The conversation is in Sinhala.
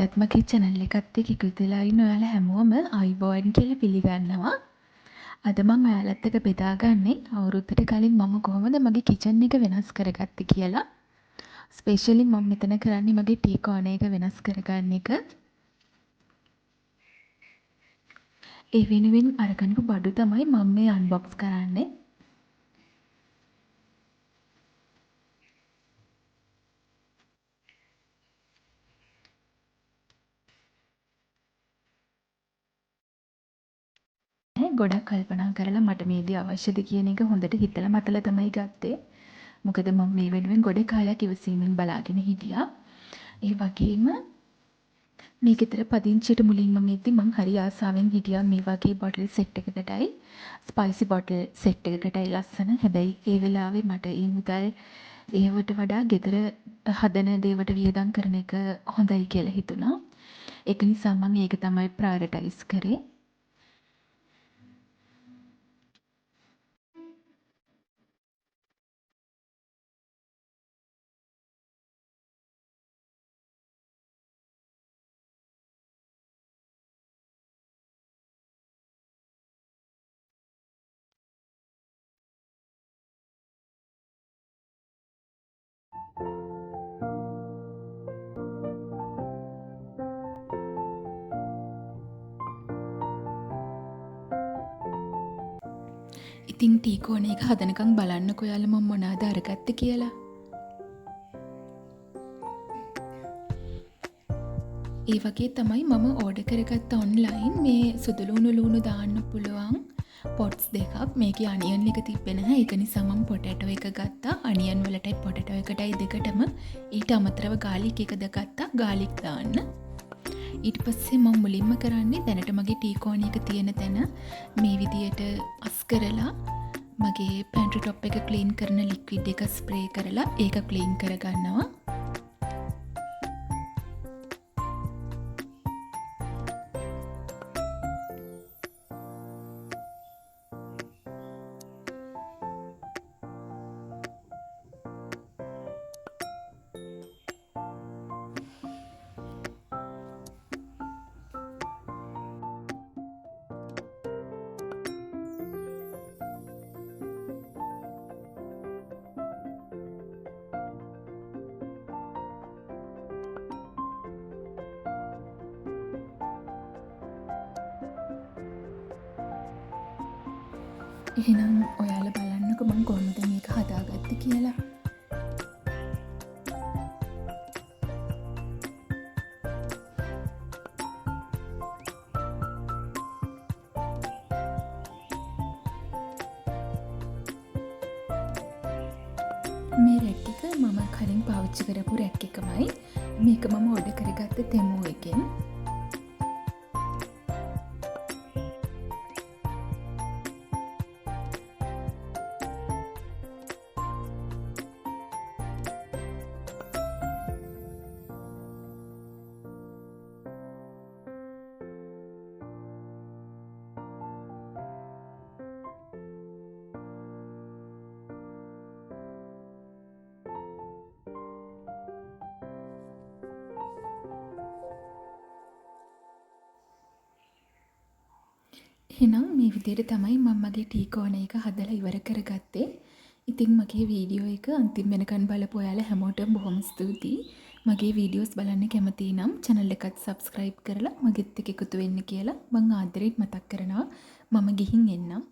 අදත් මගේ channel එකත් එක්ක එකතු වෙලා ඉන්න ඔයාලා හැමෝම ආයුබෝවන් කියලා පිළිගන්නවා. අද මම ඔයාලත් එක්ක බෙදාගන්නේ අවුරුද්දට කලින් මම කොහොමද මගේ kitchen එක වෙනස් කරගත්තේ කියලා. ස්පෙෂලි මම මෙතන කරන්නේ මගේ ටී කෝනර් එක වෙනස් කරගන්න එක. ඒ වෙනුවෙන් අරගන්නපු බඩු තමයි මම මේ unbox කරන්නේ. ගොඩක් කල්පනා කරලා මට මේ දේ අවශ්‍යද කියන එක හොඳට හිතලා මතලා තමයි ගත්තේ. මොකද මම මේ වෙනුවෙන් ගොඩ කාලයක් ඉවසීමෙන් බලාගෙන හිටියා. ඒ වගේම මේ ගෙදර පදිංචියට මුලින්ම මෙද්දි මං හරි ආසාවෙන් හිටියා මේ වගේ බොටල් සෙට් එකකටයි ස්පයිසි බොටල් සෙට් එකකටයි ලස්සන. හැබැයි ඒ වෙලාවේ මට ඒ මුදල් ඒවට වඩා ගෙදර හදන දේවට වියදම් කරන එක හොඳයි කියලා හිතුණා. ඒක නිසා මම ඒක තමයි ප්‍රයොරිටයිස් කරේ. ඉතින් ටී කෝනර් එක හදනකම් බලන්නකෝ ඔයාලා මම මොනවද අරගත්තේ කියලා. ඒ වගේ තමයි මම ඕඩර් කරගත්ත ඔන්ලයින් මේ සුදු ලුණු දාන්න පුළුවන් පොට්ස් දෙකක්. මේකේ අනියන් එක තිබ්බේ නැහැ. ඒක නිසා මම පොටැටෝ එක ගත්තා. අනියන් වලටයි පොටැටෝ එකටයි දෙකටම ඊට අමතරව ගාලික් එකද ගත්තා. ගාලික් දාන්න. ඊට පස්සේ මම මුලින්ම කරන්නේ දැනට මගේ ටී කෝනර් එක තියෙන තැන මේ විදියට අස් කරලා මගේ පැන්ට්‍රි ටොප් එක ක්ලීන් කරන ලික්විඩ් එක ස්ප්‍රේ කරලා ඒක ක්ලීන් කරගන්නවා. එහෙනම් ඔයාලා බලන්නකෝ මම කොහොමද මේක හදාගත්තේ කියලා. මේ රැක් එක මම කලින් පාවිච්චි කරපු රැක් එකමයි. මේක මම ඕඩර් කරගත්තේ තෙමෝ එකෙන්. එහෙනම් මේ විදිහට තමයි මම මගේ ටී කෝනර් එක හදලා ඉවර කරගත්තේ. ඉතින් මගේ වීඩියෝ එක අන්තිම වෙනකන් බලපු ඔයාලා හැමෝටම බොහොම ස්තුතියි. මගේ වීඩියෝස් බලන්න කැමති නම් channel එකත් subscribe කරලා මගෙත් එක්ක එකතු වෙන්න කියලා මම ආදරෙන් මතක් කරනවා. මම ගිහින් එන්නම්.